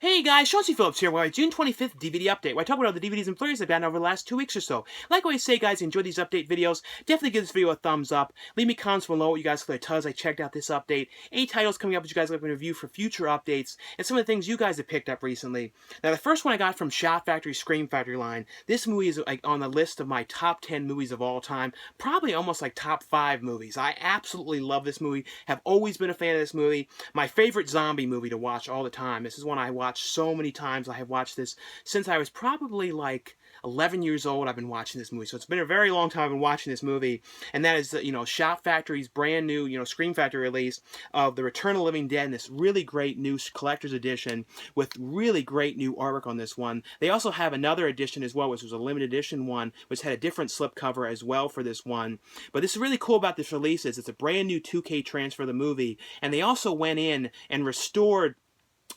Hey guys, Phillips here with our June 25th DVD update, where I talk about all the DVDs and Blu-rays I've gotten over the last 2 weeks or so. Like I always say, guys, enjoy these update videos. Definitely give this video a thumbs up. Leave me comments below what you guys thought as I checked out this update. Any titles coming up that you guys like me to review for future updates, and some of the things you guys have picked up recently. Now, the first one I got from Shout Factory Scream Factory line. This movie is like on the list of my top 10 movies of all time. Probably almost like top 5 movies. I absolutely love this movie. Have always been a fan of this movie. My favorite zombie movie to watch all the time. This is one I watch so many times. I have watched this since I was probably like 11 years old. I've been watching this movie, so it's been a very long time I've been watching this movie. And that is, Shout Factory's brand new, Scream Factory release of The Return of the Living Dead, and this really great new collector's edition with really great new artwork on this one. They also have another edition as well, which was a limited edition one, which had a different slipcover as well for this one. But this is really cool about this release is it's a brand new 2K transfer of the movie, and they also went in and restored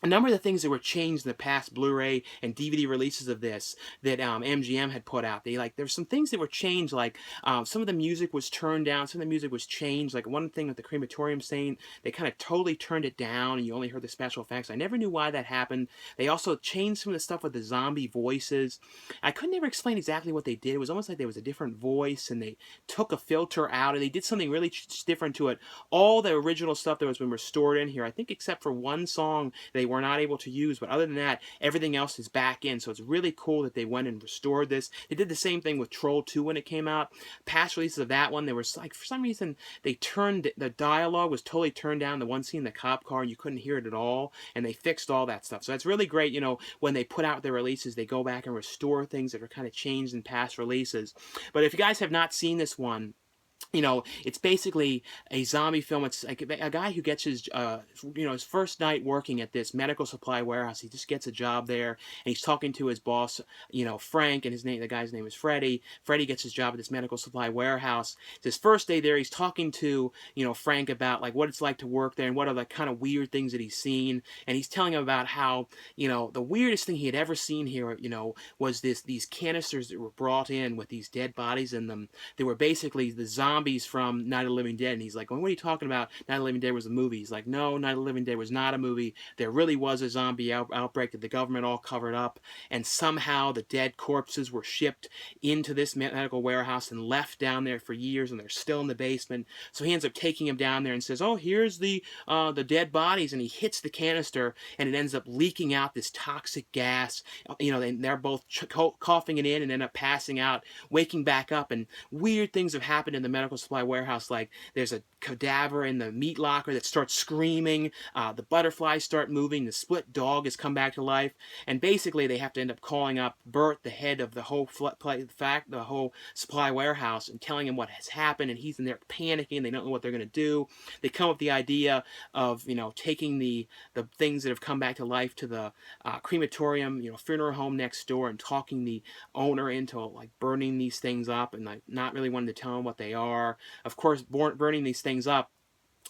a number of the things that were changed in the past Blu-ray and DVD releases of this that MGM had put out. There's some things that were changed, like some of the music was turned down, some of the music was changed. Like one thing with the crematorium scene, they kind of totally turned it down, and you only heard the special effects. I never knew why that happened. They also changed some of the stuff with the zombie voices. I couldn't ever explain exactly what they did. It was almost like there was a different voice, and they took a filter out, and they did something really different to it. All the original stuff that was been restored in here, I think, except for one song they were not able to use, but other than that, everything else is back in. So it's really cool that they went and restored this. They did the same thing with Troll 2 when it came out. Past releases of that one, there was like, for some reason, they turned, the dialogue was totally turned down. The one scene in the cop car, and you couldn't hear it at all, and they fixed all that stuff. So that's really great, when they put out their releases, they go back and restore things that are kind of changed in past releases. But if you guys have not seen this one, it's basically a zombie film. It's like a guy who gets his, his first night working at this medical supply warehouse. He just gets a job there, and he's talking to his boss, Frank, and the guy's name is Freddie. Freddie gets his job at this medical supply warehouse. It's his first day there. He's talking to, Frank about like what it's like to work there and what are the kind of weird things that he's seen. And he's telling him about how, the weirdest thing he had ever seen here, was these canisters that were brought in with these dead bodies in them. They were basically the zombies from Night of the Living Dead. And he's like, well, what are you talking about? Night of the Living Dead was a movie. He's like, no, Night of the Living Dead was not a movie. There really was a zombie outbreak that the government all covered up, and somehow the dead corpses were shipped into this medical warehouse and left down there for years, and they're still in the basement. So he ends up taking him down there and says, oh, here's the dead bodies, and he hits the canister, and it ends up leaking out this toxic gas. They're both coughing it in and end up passing out, waking back up, and weird things have happened in the medical supply warehouse. Like there's a cadaver in the meat locker that starts screaming, the butterflies start moving, the split dog has come back to life, and basically they have to end up calling up Bert, the head of the whole supply warehouse, and telling him what has happened, and he's in there panicking. They don't know what they're going to do. They come up with the idea of taking the things that have come back to life to the crematorium, funeral home next door, and talking the owner into like burning these things up, and like not really wanting to tell him what they are. Of course, burning these things up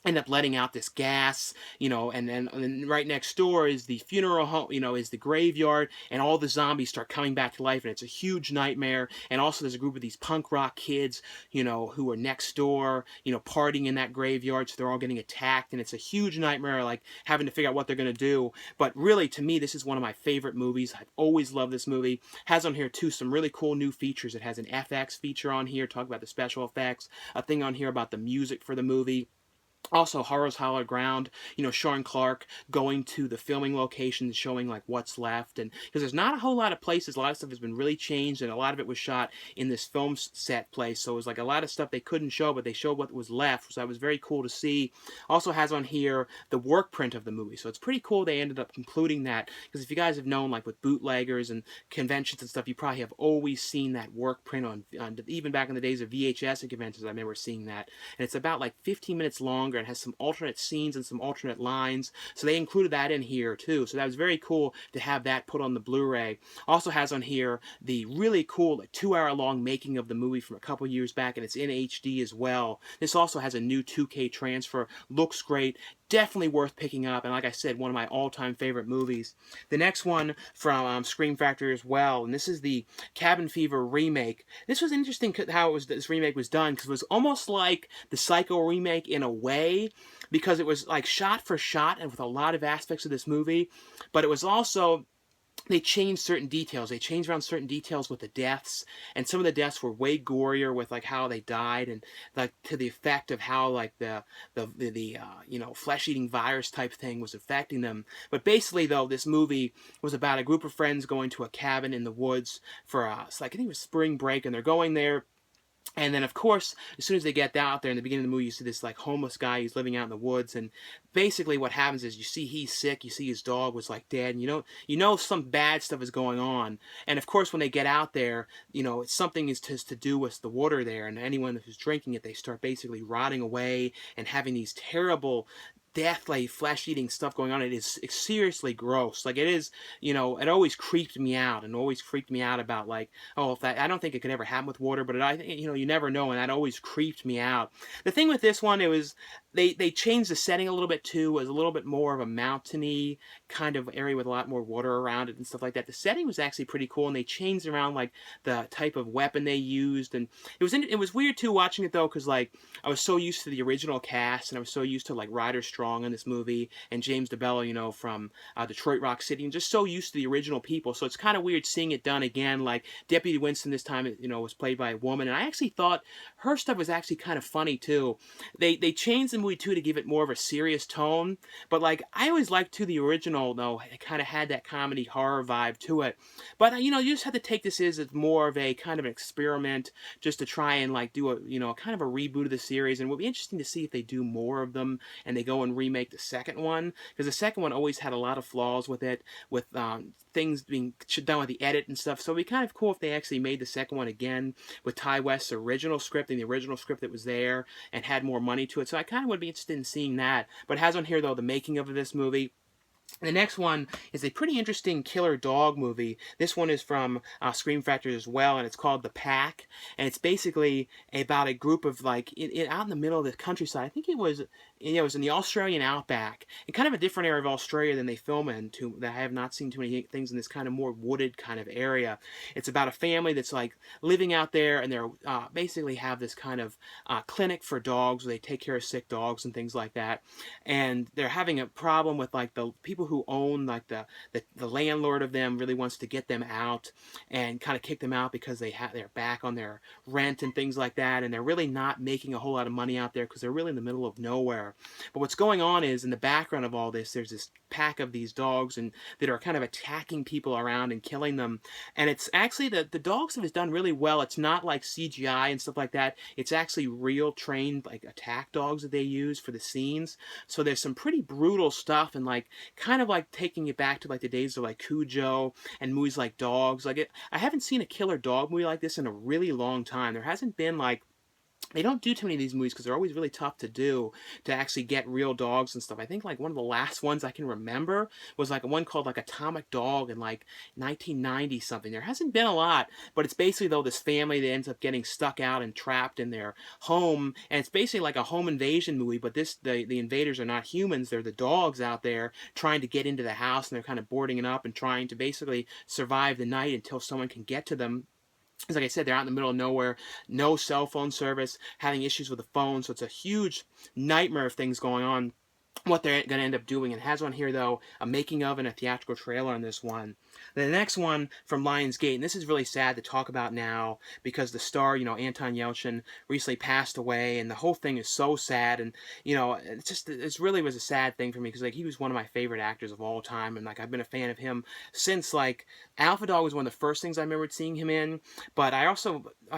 end up letting out this gas, and then right next door is the funeral home, is the graveyard, and all the zombies start coming back to life, and it's a huge nightmare. And also there's a group of these punk rock kids, who are next door, partying in that graveyard, so they're all getting attacked, and it's a huge nightmare, like having to figure out what they're going to do. But really, to me, this is one of my favorite movies. I've always loved this movie. Has on here, too, some really cool new features. It has an FX feature on here, talk about the special effects, a thing on here about the music for the movie. Also, Horror's Hollow Ground, Sean Clark going to the filming locations, showing like what's left, and because there's not a whole lot of places, a lot of stuff has been really changed, and a lot of it was shot in this film set place, so it was like a lot of stuff they couldn't show, but they showed what was left, so that was very cool to see. Also has on here the work print of the movie, so it's pretty cool they ended up including that, because if you guys have known, like with bootleggers and conventions and stuff, you probably have always seen that work print on even back in the days of VHS and conventions. I remember seeing that, and it's about like 15 minutes long, and has some alternate scenes and some alternate lines, so they included that in here too, so that was very cool to have that put on the Blu-ray. Also has on here the really cool like 2-hour long making of the movie from a couple years back, and it's in HD as well. This also has a new 2K transfer, looks great, definitely worth picking up, and like I said, one of my all-time favorite movies. The next one from Scream Factory as well, and this is the Cabin Fever remake. This was interesting how this remake was done, because it was almost like the Psycho remake in a way, because it was like shot for shot and with a lot of aspects of this movie, but it was also, they changed certain details. They changed around certain details with the deaths, and some of the deaths were way gorier with like how they died, and like to the effect of how like the flesh-eating virus type thing was affecting them. But basically, though, this movie was about a group of friends going to a cabin in the woods for it's like, I think it was spring break, and they're going there. And then, of course, as soon as they get out there in the beginning of the movie, you see this like homeless guy. He's living out in the woods, and basically what happens is you see he's sick. You see his dog was like dead, and you know some bad stuff is going on. And of course, when they get out there, it's something is to do with the water there, and anyone who's drinking it, they start basically rotting away and having these terrible deathly flesh-eating stuff going on. It's seriously gross. Like, it is, it always creeped me out, and always freaked me out about, like, oh, if that, I don't think it could ever happen with water, but I think, you never know, and that always creeped me out. The thing with this one, it was, they changed the setting a little bit too. It was a little bit more of a mountainy kind of area with a lot more water around it and stuff like that. The setting was actually pretty cool, and they changed around like the type of weapon they used, and it was weird too watching it though, because like I was so used to the original cast, and I was so used to like Ryder Strong in this movie, and James DeBello, from Detroit Rock City, and just so used to the original people. So it's kind of weird seeing it done again. Like Deputy Winston this time, was played by a woman, and I actually thought her stuff was actually kind of funny too. They changed the movie too to give it more of a serious tone, but like I always liked the original though. It kind of had that comedy horror vibe to it. But you just have to take this as more of a kind of an experiment, just to try and like do a kind of a reboot of the series. And it will be interesting to see if they do more of them and they go and remake the second one, because the second one always had a lot of flaws with it, with things being done with the edit and stuff. So it'd be kind of cool if they actually made the second one again with Ty West's original script, and the original script that was there, and had more money to it. So I kind of would be interested in seeing that. But it has on here though the making of this movie. The next one is a pretty interesting killer dog movie. This one is from Scream Factory as well, and it's called The Pack. And it's basically about a group of, like, out in the middle of the countryside. I think it was in the Australian outback, and kind of a different area of Australia than they film in. That I have not seen too many things in this kind of more wooded kind of area. It's about a family that's like living out there, and they're basically have this kind of clinic for dogs where they take care of sick dogs and things like that. And they're having a problem with like the people who own like the landlord of them really wants to get them out and kind of kick them out because they're back on their rent and things like that, and they're really not making a whole lot of money out there because they're really in the middle of nowhere. But what's going on is, in the background of all this, there's this pack of these dogs and that are kind of attacking people around and killing them. And it's actually the dog stuff is done really well. It's not like CGI and stuff like that. It's actually real trained like attack dogs that they use for the scenes. So there's some pretty brutal stuff, and like kind of like taking it back to like the days of like Cujo and movies like Dogs. I haven't seen a killer dog movie like this in a really long time. There hasn't been like, they don't do too many of these movies because they're always really tough to do, to actually get real dogs and stuff. I think like one of the last ones I can remember was like one called like Atomic Dog in like 1990 something. There hasn't been a lot, but it's basically though this family that ends up getting stuck out and trapped in their home, and it's basically like a home invasion movie, but the invaders are not humans. They're the dogs out there trying to get into the house, and they're kind of boarding it up and trying to basically survive the night until someone can get to them. Because like I said, they're out in the middle of nowhere, no cell phone service, having issues with the phone, so it's a huge nightmare of things going on, what they're going to end up doing. And it has on here, though, a making of and a theatrical trailer on this one. The next one from Lionsgate, and this is really sad to talk about now because the star, Anton Yelchin, recently passed away, and the whole thing is so sad. And, it really was a sad thing for me because, like, he was one of my favorite actors of all time, and, like, I've been a fan of him since, like, Alpha Dog was one of the first things I remembered seeing him in, but I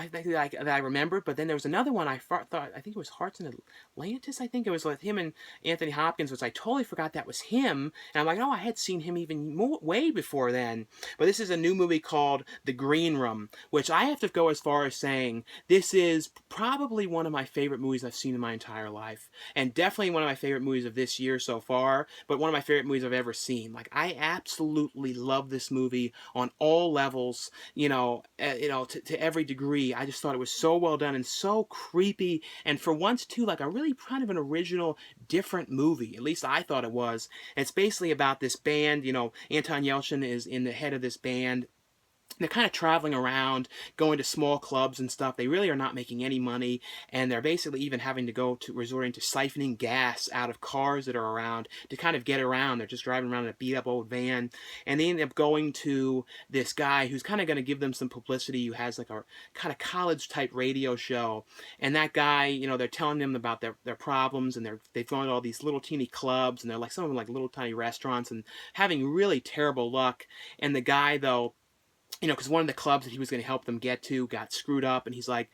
think that I remembered, but then there was another one I think it was Hearts in Atlantis, I think it was with him and Anthony Hopkins, which I totally forgot that was him, and I'm like, oh, I had seen him even way before then. But this is a new movie called The Green Room, which I have to go as far as saying this is probably one of my favorite movies I've seen in my entire life, and definitely one of my favorite movies of this year so far, but one of my favorite movies I've ever seen. Like, I absolutely love this movie on all levels, to every degree. I just thought it was so well done and so creepy, and for once too, like a really kind of an original, different movie. movie. At least I thought it was. And it's basically about this band. Anton Yelchin is in the head of this band. They're kind of traveling around, going to small clubs and stuff. They really are not making any money, and they're basically even having to resorting to siphoning gas out of cars that are around to kind of get around. They're just driving around in a beat-up old van, and they end up going to this guy who's kind of going to give them some publicity, who has like a kind of college-type radio show. And that guy, they're telling them about their problems, and they've gone to all these little teeny clubs, and they're like some of them like little tiny restaurants, and having really terrible luck. And the guy, though, because one of the clubs that he was going to help them get to got screwed up, and he's like,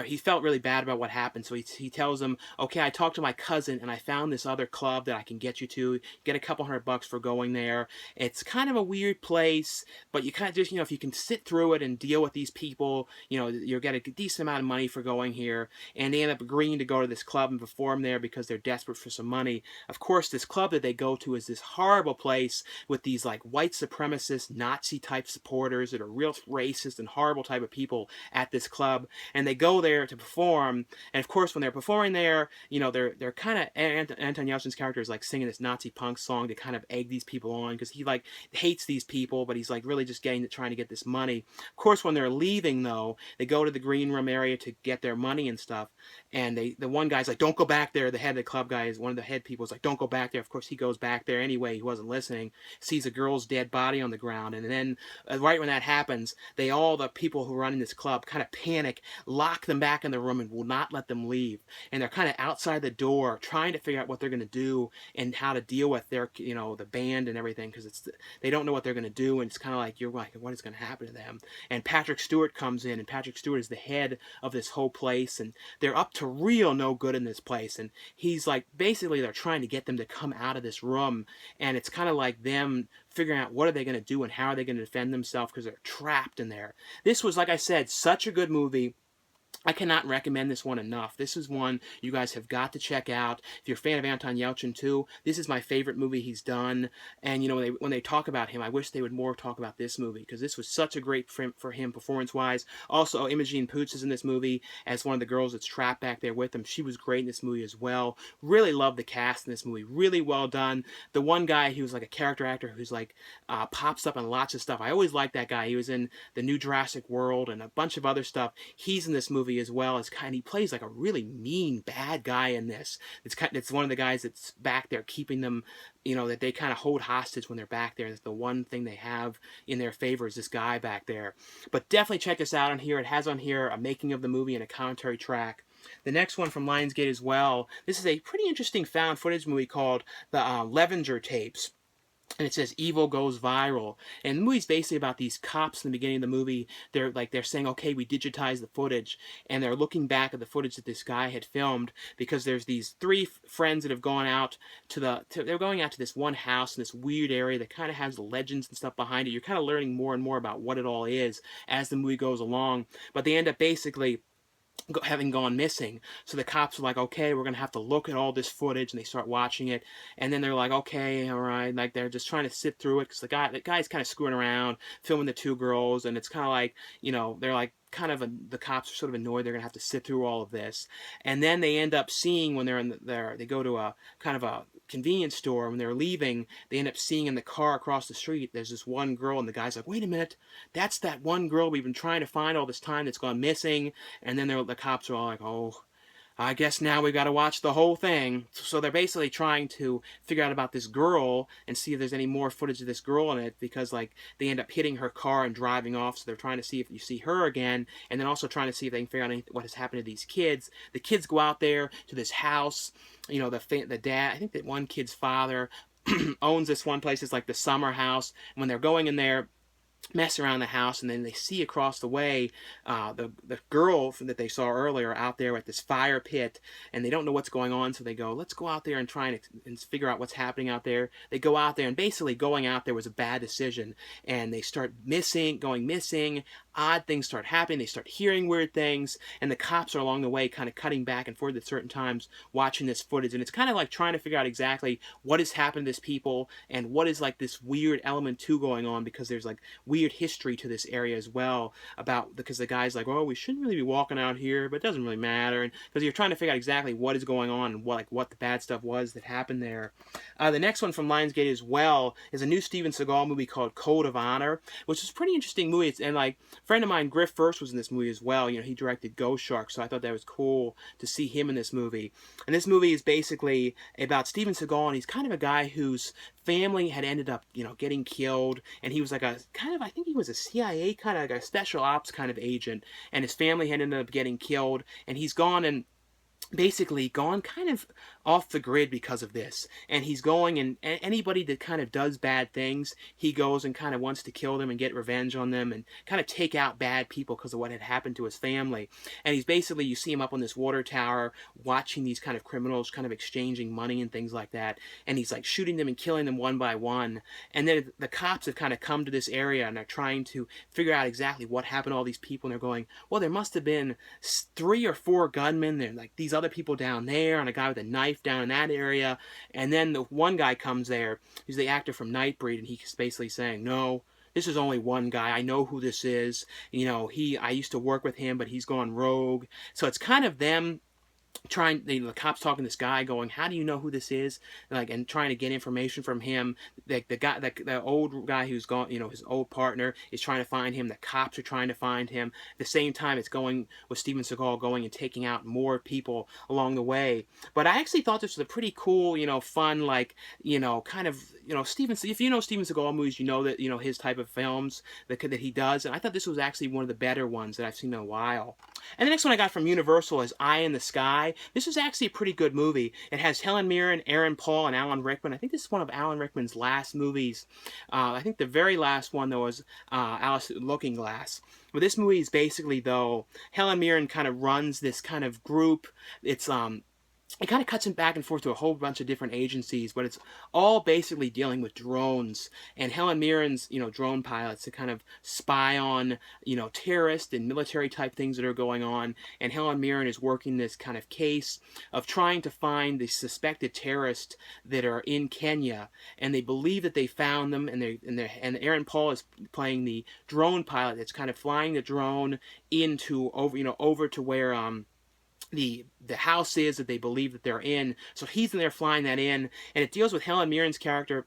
he felt really bad about what happened, so he tells them, okay, I talked to my cousin, and I found this other club that I can get you to, get a couple $100 for going there. It's kind of a weird place, but you kind of just, if you can sit through it and deal with these people, you'll get a decent amount of money for going here. And they end up agreeing to go to this club and perform there because they're desperate for some money. Of course, this club that they go to is this horrible place with these like white supremacist Nazi type supporters that are real racist and horrible type of people at this club, and they go there to perform. And of course, when they're performing there, they're kind of, Anton Yelchin's character is like singing this Nazi punk song to kind of egg these people on, because he like hates these people, but he's like really just trying to get this money. Of course, when they're leaving, though, they go to the green room area to get their money and stuff, and the one guy's like, don't go back there. The head of the club guy is one of the head people, is like, don't go back there. Of course, he goes back there anyway. He wasn't listening. Sees a girl's dead body on the ground, and then right when that happens, the people who run in this club kind of panic, lock them back in the room, and will not let them leave. And they're kind of outside the door trying to figure out what they're going to do and how to deal with their, the band and everything, because they don't know what they're going to do, and it's kind of like, you're like, what is going to happen to them? And Patrick Stewart comes in, and Patrick Stewart is the head of this whole place, and they're up to real no good in this place. And he's like, basically, they're trying to get them to come out of this room, and it's kind of like them figuring out what are they going to do and how are they going to defend themselves, because they're trapped in there. This was, like I said, such a good movie. I cannot recommend this one enough. This is one you guys have got to check out. If you're a fan of Anton Yelchin too, this is my favorite movie he's done. And when they talk about him, I wish they would more talk about this movie, because this was such a great for him performance-wise. Also, Imogen Poots is in this movie as one of the girls that's trapped back there with him. She was great in this movie as well. Really love the cast in this movie. Really well done. The one guy who's like a character actor who's like pops up in lots of stuff. I always liked that guy. He was in the new Jurassic World and a bunch of other stuff. He's in this movie as well, as he plays like a really mean bad guy in this. It's one of the guys that's back there keeping them, that they kind of hold hostage when they're back there. That's the one thing they have in their favor, is this guy back there. But definitely check this out on here. It has on here a making of the movie and a commentary track. The next one from Lionsgate as well. This is a pretty interesting found footage movie called the Levenger tapes. And it says evil goes viral. And the movie's basically about these cops in the beginning of the movie. They're saying, okay, we digitized the footage. And they're looking back at the footage that this guy had filmed, because there's these three friends that have gone out they're going out to this one house in this weird area that kind of has legends and stuff behind it. You're kind of learning more and more about what it all is as the movie goes along. But they end up basically having gone missing. So the cops are like, okay, we're going to have to look at all this footage, and they start watching it. And then they're like, okay, all right. Like, they're just trying to sit through it, because the guy's kind of screwing around, filming the two girls, and it's kind of like, they're like, the cops are sort of annoyed they're going to have to sit through all of this. And then they end up seeing, when they go to a kind of a convenience store, when they're leaving, they end up seeing in the car across the street, there's this one girl, and the guy's like, wait a minute, that's that one girl we've been trying to find all this time that's gone missing. And then the cops are all like, oh, I guess now we've got to watch the whole thing. So they're basically trying to figure out about this girl and see if there's any more footage of this girl in it, because like they end up hitting her car and driving off. So they're trying to see if you see her again, and then also trying to see if they can figure out what has happened to these kids. The kids go out there to this house. The dad, I think that one kid's father owns this one place. It's like the summer house. And when they're going in there, mess around the house, and then they see across the way the girl that they saw earlier out there at this fire pit, and they don't know what's going on, so they go, let's go out there and try and figure out what's happening out there. They go out there, and basically going out there was a bad decision, and they start going missing. odd things start happening. They start hearing weird things, and the cops are along the way kind of cutting back and forth at certain times watching this footage. And it's kind of like trying to figure out exactly what has happened to this people and what is like this weird element too going on, because there's like weird history to this area as well, about because the guy's like, oh, we shouldn't really be walking out here, but it doesn't really matter. And because you're trying to figure out exactly what is going on and what the bad stuff was that happened there. The next one from Lionsgate as well is a new Steven Seagal movie called Code of Honor, which is a pretty interesting movie. And like a friend of mine, Griff First, was in this movie as well. You know, he directed Ghost Shark, so I thought that was cool to see him in this movie. And this movie is basically about Steven Seagal, and he's kind of a guy whose family had ended up, you know, getting killed, and he was like a kind of, I think he was a CIA kind of like a special ops kind of agent, and his family had ended up getting killed, and he's gone and basically gone kind of off the grid because of this, and he's going, and anybody that kind of does bad things, he goes and kind of wants to kill them and get revenge on them and kind of take out bad people because of what had happened to his family. And he's basically, you see him up on this water tower watching these kind of criminals kind of exchanging money and things like that, and he's like shooting them and killing them one by one. And then the cops have kind of come to this area and they're trying to figure out exactly what happened to all these people, and they're going, well, there must have been 3 or 4 gunmen there, like these other people down there, and a guy with a knife down in that area. And then the one guy comes there, he's the actor from Nightbreed, and he's basically saying, no, this is only one guy. I know who this is. You know, I used to work with him, but he's gone rogue. So it's kind of them trying, the cops talking to this guy going, how do you know who this is, and trying to get information from him. The old guy who's gone, you know, his old partner is trying to find him. The cops are trying to find him. At the same time, it's going with Steven Seagal going and taking out more people along the way. But I actually thought this was a pretty cool, you know, fun, like, you know, kind of, you know, if you know Steven Seagal movies, you know that, you know, his type of films that he does, and I thought this was actually one of the better ones that I've seen in a while. And the next one I got from Universal is Eye in the Sky. This is actually a pretty good movie. It has Helen Mirren, Aaron Paul, and Alan Rickman. I think this is one of Alan Rickman's last movies. I think the very last one, though, was Alice Looking Glass. But this movie is basically, though, Helen Mirren kind of runs this kind of group. It kind of cuts him back and forth to a whole bunch of different agencies, but it's all basically dealing with drones. And Helen Mirren's, you know, drone pilots to kind of spy on, you know, terrorist and military type things that are going on. And Helen Mirren is working this kind of case of trying to find the suspected terrorists that are in Kenya. And they believe that they found them, and Aaron Paul is playing the drone pilot that's kind of flying the drone over to where the house is that they believe that they're in. So he's in there flying that in, and it deals with Helen Mirren's character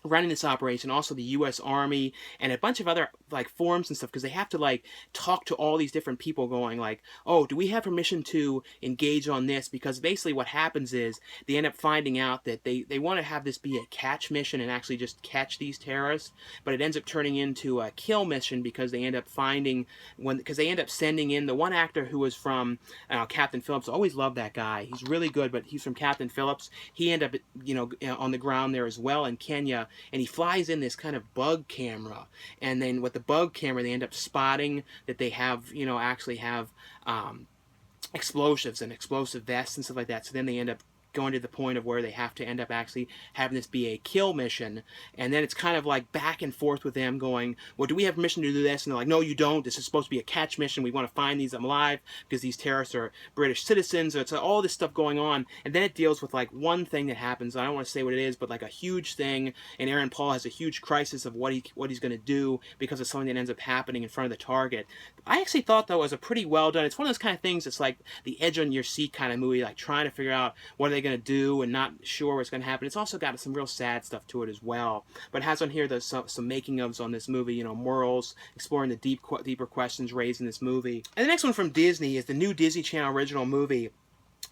running this operation, also the U.S. Army, and a bunch of other, like, forms and stuff, because they have to, like, talk to all these different people going, like, oh, do we have permission to engage on this? Because basically what happens is they end up finding out that they want to have this be a catch mission and actually just catch these terrorists, but it ends up turning into a kill mission because they end up sending in the one actor who was from Captain Phillips. I always love that guy. He's really good, but he's from Captain Phillips. He ended up, you know, on the ground there as well in Kenya, and he flies in this kind of bug camera, and then with the bug camera they end up spotting that they have, you know, actually have explosives and explosive vests and stuff like that. So then they end up going to the point of where they have to end up actually having this be a kill mission, and then it's kind of like back and forth with them going, well, do we have permission to do this? And they're like, no, you don't. This is supposed to be a catch mission. We want to find these alive because these terrorists are British citizens. So it's all this stuff going on, and then it deals with like one thing that happens. I don't want to say what it is, but like a huge thing, and Aaron Paul has a huge crisis of what he's going to do because of something that ends up happening in front of the target. I actually thought, though, it was a pretty well done. It's one of those kind of things that's like the edge on your seat kind of movie, like trying to figure out what are they going to do and not sure what's going to happen. It's also got some real sad stuff to it as well. But it has on here some making ofs on this movie, you know, morals, exploring the deeper questions raised in this movie. And the next one from Disney is the new Disney Channel original movie,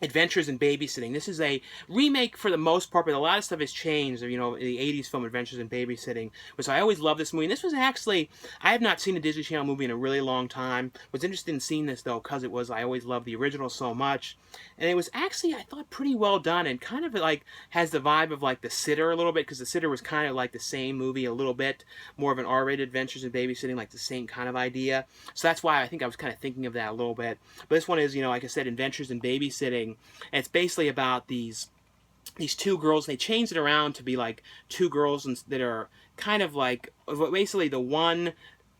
Adventures in Babysitting. This is a remake for the most part, but a lot of stuff has changed. You know, the 80s film Adventures in Babysitting, which I always loved this movie. And this was actually, I have not seen a Disney Channel movie in a really long time. Was interested in seeing this, though, because I always loved the original so much. And it was actually, I thought, pretty well done, and kind of like has the vibe of like The Sitter a little bit, because The Sitter was kind of like the same movie, a little bit more of an R-rated Adventures in Babysitting, like the same kind of idea. So that's why I think I was kind of thinking of that a little bit. But this one is, you know, like I said, Adventures in Babysitting. And it's basically about these two girls. They changed it around to be like two girls that are kind of like, basically the one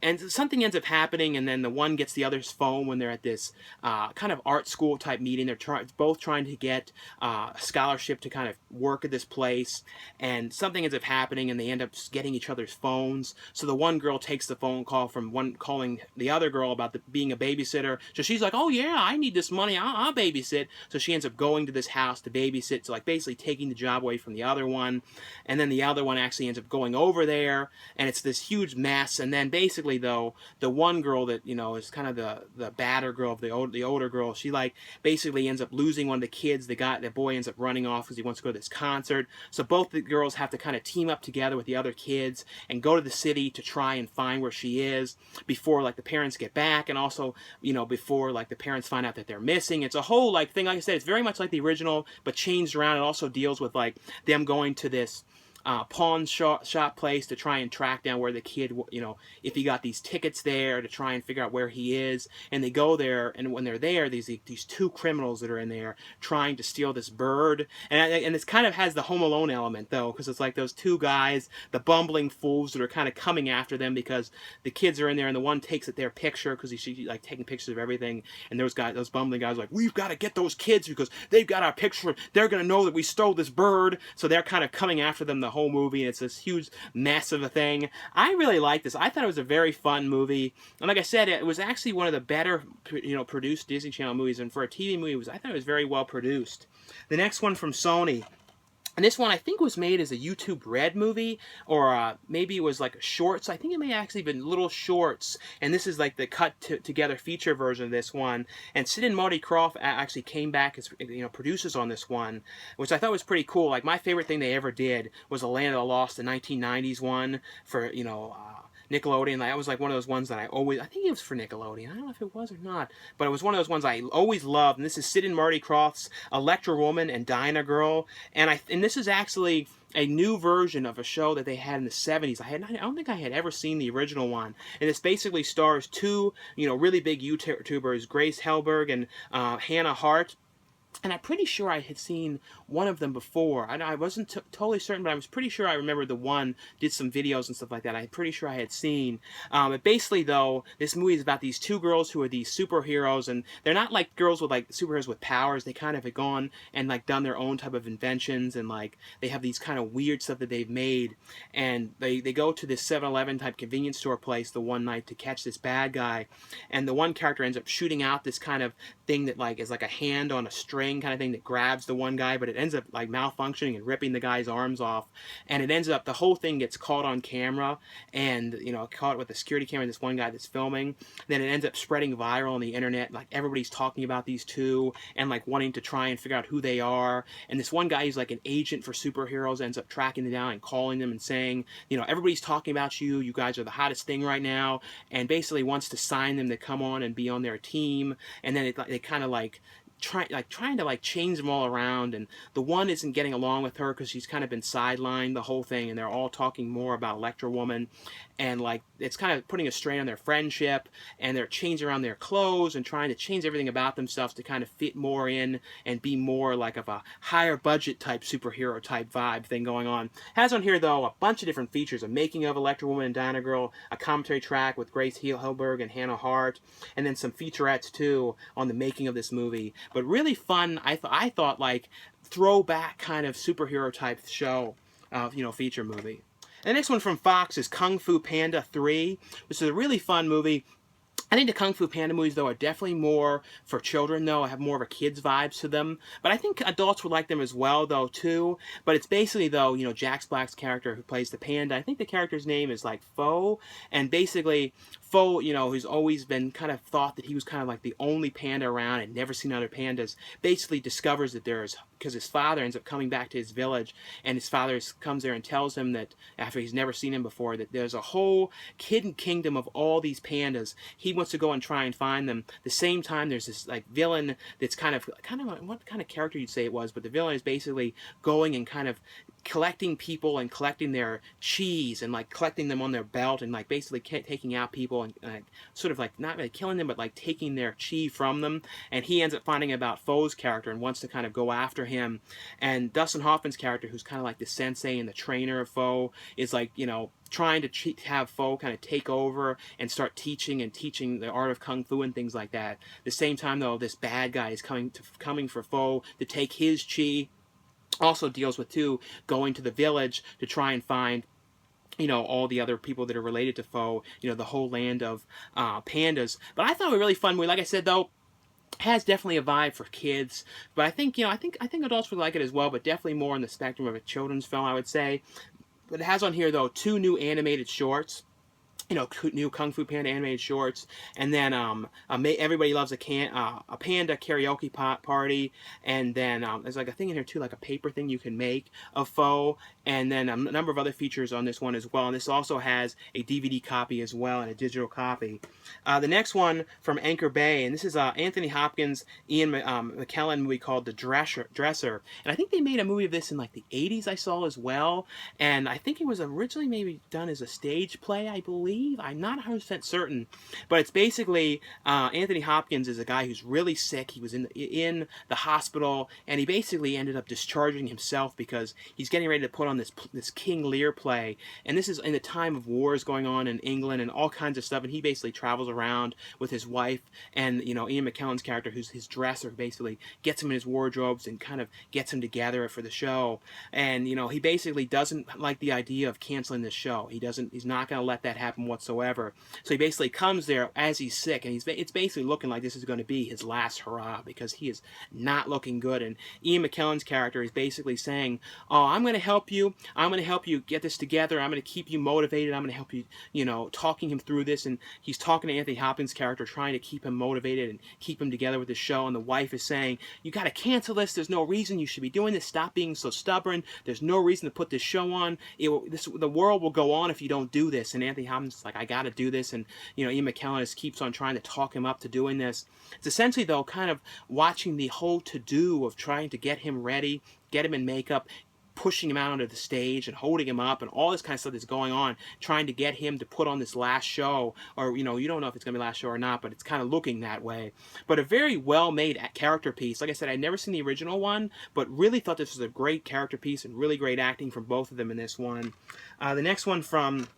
and something ends up happening, and then the one gets the other's phone when they're at this kind of art school type meeting. They're both trying to get a scholarship to kind of work at this place, and something ends up happening, and they end up getting each other's phones. So the one girl takes the phone call from one calling the other girl about being a babysitter. So she's like, "Oh yeah, I need this money. I'll babysit." So she ends up going to this house to babysit, so like basically taking the job away from the other one, and then the other one actually ends up going over there, and it's this huge mess. And then basically though, the one girl that is kind of the badder girl, the older girl, she like basically ends up losing one of the kids. The boy ends up running off because he wants to go to this concert. So both the girls have to kind of team up together with the other kids and go to the city to try and find where she is before like the parents get back, and also before like the parents find out that they're missing. It's a whole like thing. Like I said, it's very much like the original but changed around. It also deals with like them going to this pawn shop place to try and track down where the kid, if he got these tickets there, to try and figure out where he is. And they go there, and when they're there, these two criminals that are in there trying to steal this bird. And this kind of has the Home Alone element, though, because it's like those two guys, the bumbling fools that are kind of coming after them because the kids are in there, and the one takes their picture because he's like taking pictures of everything. And those bumbling guys are like, "We've got to get those kids because they've got our picture. They're going to know that we stole this bird." So they're kind of coming after them the whole movie, and it's this huge mess of a thing. I really like this. I thought it was a very fun movie, and like I said, it was actually one of the better produced Disney Channel movies, and for a TV movie, I thought it was very well produced. The next one from Sony. And this one, I think, was made as a YouTube Red movie, or maybe it was like shorts. I think it may have actually been little shorts, and this is like the cut together feature version of this one. And Sid and Marty Krofft actually came back as producers on this one, which I thought was pretty cool. Like my favorite thing they ever did was The Land of the Lost, the 1990s one for Nickelodeon. That was like one of those ones that I think it was for Nickelodeon. I don't know if it was or not, but it was one of those ones I always loved. And this is Sid and Marty Krofft's Electra Woman and Dinah Girl, and this is actually a new version of a show that they had in the 70s. I don't think I had ever seen the original one. And this basically stars two, really big YouTubers, Grace Helberg and Hannah Hart. And I'm pretty sure I had seen one of them before. I wasn't totally certain, but I was pretty sure I remember the one did some videos and stuff like that. I'm pretty sure I had seen. But basically, though, this movie is about these two girls who are these superheroes, and they're not like girls with like superheroes with powers. They kind of have gone and like done their own type of inventions, and like they have these kind of weird stuff that they've made. And they go to this 7-Eleven type convenience store place the one night to catch this bad guy, and the one character ends up shooting out this kind of thing that like is like a hand on a string kind of thing that grabs the one guy, but it ends up like malfunctioning and ripping the guy's arms off, and it ends up the whole thing gets caught on camera, and caught with the security camera, this one guy that's filming. Then it ends up spreading viral on the internet, like everybody's talking about these two and like wanting to try and figure out who they are. And this one guy who's like an agent for superheroes ends up tracking them down and calling them and saying, everybody's talking about you, you guys are the hottest thing right now, and basically wants to sign them to come on and be on their team. And then they kind of like trying to like change them all around, and the one isn't getting along with her because she's kind of been sidelined the whole thing, and they're all talking more about Electra Woman, and like it's kind of putting a strain on their friendship, and they're changing around their clothes and trying to change everything about themselves to kind of fit more in and be more like of a higher budget type superhero type vibe thing going on. Has on here though a bunch of different features: a making of Electra Woman and Dinah Girl, a commentary track with Grace Helberg and Hannah Hart, and then some featurettes too on the making of this movie. But really fun, I thought like throwback kind of superhero type show, feature movie. And the next one from Fox is Kung Fu Panda 3. This is a really fun movie. I think the Kung Fu Panda movies, though, are definitely more for children, though. I have more of a kid's vibes to them. But I think adults would like them as well, though, too. But it's basically, though, Jack Black's character who plays the panda. I think the character's name is, like, Fo. And basically, Fo, who's always been kind of thought that he was kind of like the only panda around and never seen other pandas, basically discovers that because his father ends up coming back to his village, and his father comes there and tells him that, after he's never seen him before, that there's a whole hidden kingdom of all these pandas. He wants to go and try and find them. At the same time, there's this like villain that's kind of what kind of character you'd say it was, but the villain is basically going and kind of collecting people and collecting their cheese and like collecting them on their belt and like basically taking out people and sort of like not really killing them, but like taking their chi from them. And he ends up finding out about Fo's character and wants to kind of go after him him. And Dustin Hoffman's character, who's kind of like the sensei and the trainer of Foe, is like, you know, trying to have Foe kind of take over and start teaching the art of kung fu and things like that. At the same time, though, this bad guy is coming for Foe to take his chi. Also deals with, too, going to the village to try and find, you know, all the other people that are related to Foe, you know, the whole land of pandas. But I thought it was a really fun movie. Like I said, though, has definitely a vibe for kids, but I think, you know, I think adults would like it as well, but definitely more on the spectrum of a children's film, I would say. But it has on here, though, 2 new animated shorts. You know, new Kung Fu Panda animated shorts, and then Everybody Loves a Panda karaoke party, and then there's like a thing in here too, like a paper thing you can make of Foe, and then a number of other features on this one as well. And this also has a DVD copy as well and a digital copy. The next one from Anchor Bay, and this is Anthony Hopkins, Ian McKellen movie called The Dresser, and I think they made a movie of this in like the 80s. I saw as well, and I think it was originally maybe done as a stage play, I believe. I'm not 100% certain, but it's basically Anthony Hopkins is a guy who's really sick. He was in the hospital, and he basically ended up discharging himself because he's getting ready to put on this King Lear play, and this is in the time of wars going on in England and all kinds of stuff. And he basically travels around with his wife, and you know, Ian McKellen's character, who's his dresser, basically gets him in his wardrobes and kind of gets him together for the show. And you know, he basically doesn't like the idea of canceling this show. He's not going to let that happen whatsoever. So he basically comes there as he's sick, and it's basically looking like this is going to be his last hurrah because he is not looking good. And Ian McKellen's character is basically saying, "Oh, I'm going to help you. I'm going to help you get this together. I'm going to keep you motivated. I'm going to help you, you know, talking him through this." And he's talking to Anthony Hopkins' character, trying to keep him motivated and keep him together with the show. And the wife is saying, "You got to cancel this. There's no reason you should be doing this. Stop being so stubborn. There's no reason to put this show on. The world will go on if you don't do this." And Anthony Hopkins is like, "I got to do this." And you know, Ian McKellen just keeps on trying to talk him up to doing this. It's essentially, though, kind of watching the whole to-do of trying to get him ready, get him in makeup, pushing him out onto the stage and holding him up and all this kind of stuff that's going on, trying to get him to put on this last show. Or, you know, you don't know if it's going to be last show or not, but it's kind of looking that way. But a very well-made character piece. Like I said, I'd never seen the original one, but really thought this was a great character piece and really great acting from both of them in this one. The next one from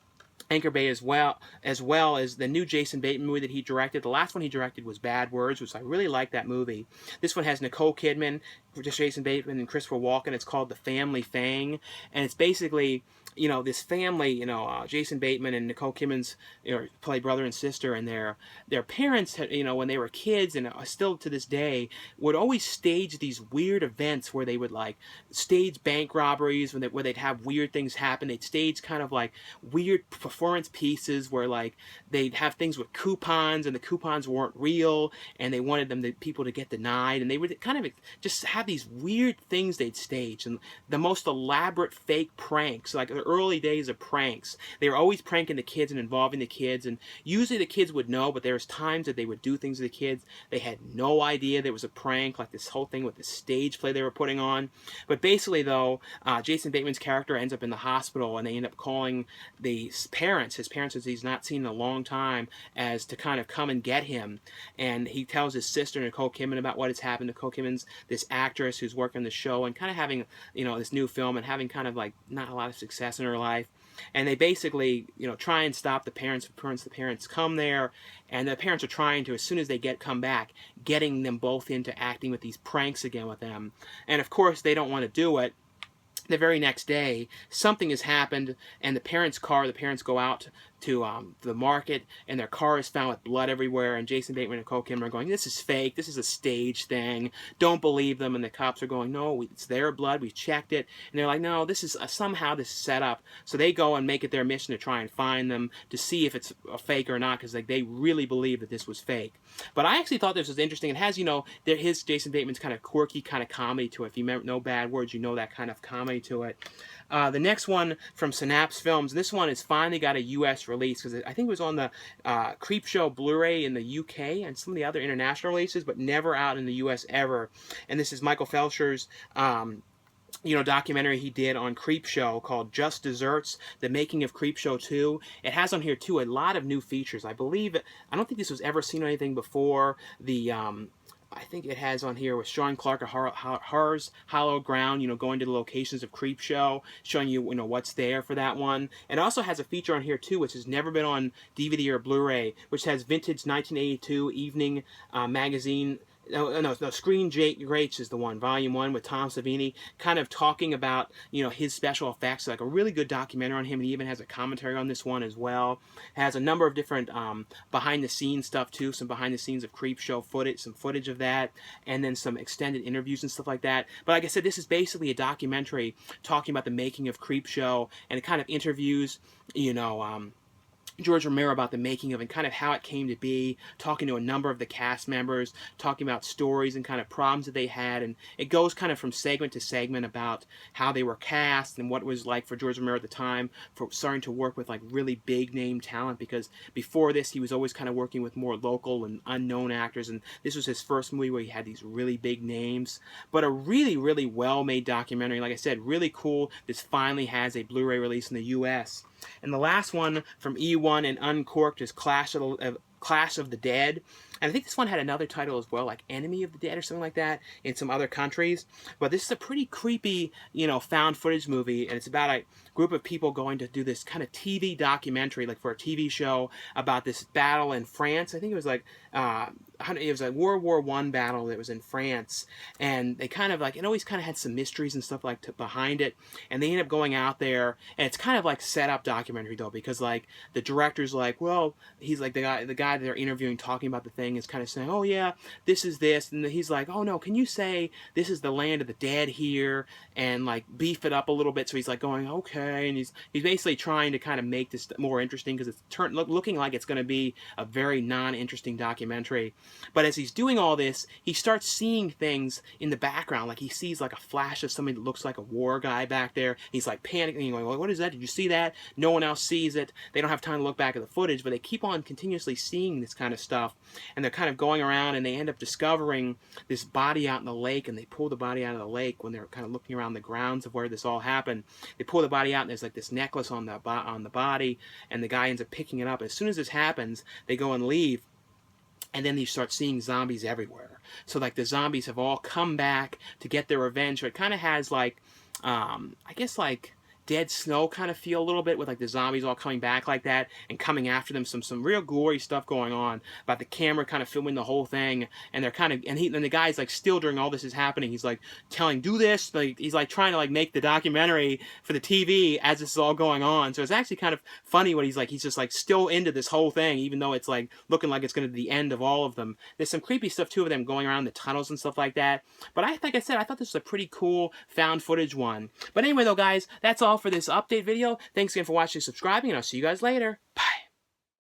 Anchor Bay as well as the new Jason Bateman movie that he directed. The last one he directed was Bad Words, which I really liked that movie. This one has Nicole Kidman, Jason Bateman, and Christopher Walken. It's called The Family Fang, and it's basically, you know, this family, you know, Jason Bateman and Nicole Kidman's, you know, play brother and sister, and their parents, you know, when they were kids, and still to this day, would always stage these weird events where they would like stage bank robberies where they'd have weird things happen. They'd stage kind of like weird performance pieces where like they'd have things with coupons, and the coupons weren't real, and they wanted people to get denied, and they would kind of just have these weird things they'd stage, and the most elaborate fake pranks, like the early days of pranks. They were always pranking the kids and involving the kids, and usually the kids would know, but there was times that they would do things to the kids. They had no idea there was a prank, like this whole thing with the stage play they were putting on. But basically, though, Jason Bateman's character ends up in the hospital, and they end up calling his parents that he's not seen in a long time, as to kind of come and get him. And he tells his sister, Nicole Kidman, about what has happened. Nicole Kidman's this actress who's working the show and kind of having, you know, this new film and having kind of like not a lot of success in her life. And they basically, you know, try and stop the parents. The parents come there, and the parents are trying to, as soon as they come back, getting them both into acting with these pranks again with them. And of course, they don't want to do it. The very next day, something has happened, and the parents go out to the market, and their car is found with blood everywhere, and Jason Bateman and Nicole Kidman are going, "This is fake, this is a stage thing, don't believe them." And the cops are going, "No, it's their blood, we've checked it." And they're like, "No, this is somehow this is set up." So they go and make it their mission to try and find them, to see if it's a fake or not, because like, they really believe that this was fake. But I actually thought this was interesting. It has, you know, his Jason Bateman's kind of quirky kind of comedy to it. If you know Bad Words, you know that kind of comedy to it. The next one from Synapse Films, this one has finally got a U.S. release, because I think it was on the Creepshow Blu-ray in the U.K. and some of the other international releases, but never out in the U.S. ever. And this is Michael Felsher's you know, documentary he did on Creepshow called Just Desserts, the making of Creepshow 2. It has on here, too, a lot of new features. I don't think this was ever seen on anything before. The I think it has on here with Sean Clark at Horror's Hollow Ground, you know, going to the locations of Creepshow, showing you, you know, what's there for that one. And it also has a feature on here, too, which has never been on DVD or Blu-ray, which has vintage 1982 evening magazine. No, Screen Greats is the one, Volume 1 with Tom Savini, kind of talking about, you know, his special effects, like a really good documentary on him, and he even has a commentary on this one as well. Has a number of different behind-the-scenes stuff, too, some behind-the-scenes of Creepshow footage, some footage of that, and then some extended interviews and stuff like that. But like I said, this is basically a documentary talking about the making of Creepshow, and it kind of interviews, you know, George Romero about the making of and kind of how it came to be, talking to a number of the cast members, talking about stories and kind of problems that they had, and it goes kind of from segment to segment about how they were cast and what it was like for George Romero at the time for starting to work with like really big name talent, because before this he was always kind of working with more local and unknown actors, and this was his first movie where he had these really big names. But a really, really well made documentary, like I said, really cool. This finally has a Blu-ray release in the US. And the last one from E1 and Uncorked is Clash of the Dead. And I think this one had another title as well, like Enemy of the Dead or something like that in some other countries. But this is a pretty creepy, you know, found footage movie, and it's about a group of people going to do this kind of TV documentary, like for a TV show about this battle in France. I think it was like a World War I battle that was in France, and they kind of like, it always kind of had some mysteries and stuff like behind it, and they end up going out there, and it's kind of like set up documentary though, because like the director's like, well, he's like the guy they're interviewing talking about the thing is kind of saying, oh yeah, this is this, and he's like, oh no, can you say this is the land of the dead here, and like beef it up a little bit. So he's like going, okay, and he's basically trying to kind of make this more interesting, because it's looking like it's going to be a very non-interesting documentary. But as he's doing all this, he starts seeing things in the background, like he sees like a flash of somebody that looks like a war guy back there. He's like panicking, going, well, what is that? Did you see that? No one else sees it. They don't have time to look back at the footage, but they keep on continuously seeing this kind of stuff, and they're kind of going around, and they end up discovering this body out in the lake, and they pull the body out of the lake when they're kind of looking around the grounds of where this all happened. They pull the body out, and there's like this necklace on the body, and the guy ends up picking it up. As soon as this happens, they go and leave, and then you start seeing zombies everywhere. So like the zombies have all come back to get their revenge. So it kind of has like, I guess like Dead Snow kind of feel a little bit, with like the zombies all coming back like that and coming after them. Some real gory stuff going on about the camera kind of filming the whole thing, and they're kind of, and the guy's like still during all this is happening, he's like telling, do this, like he's like trying to like make the documentary for the TV as this is all going on. So it's actually kind of funny when he's just like still into this whole thing, even though it's like looking like it's going to be the end of all of them. There's some creepy stuff too of them going around the tunnels and stuff like that. But like I said, I thought this was a pretty cool found footage one. But anyway though, guys, that's all for this update video. Thanks again for watching and subscribing, and I'll see you guys later. Bye.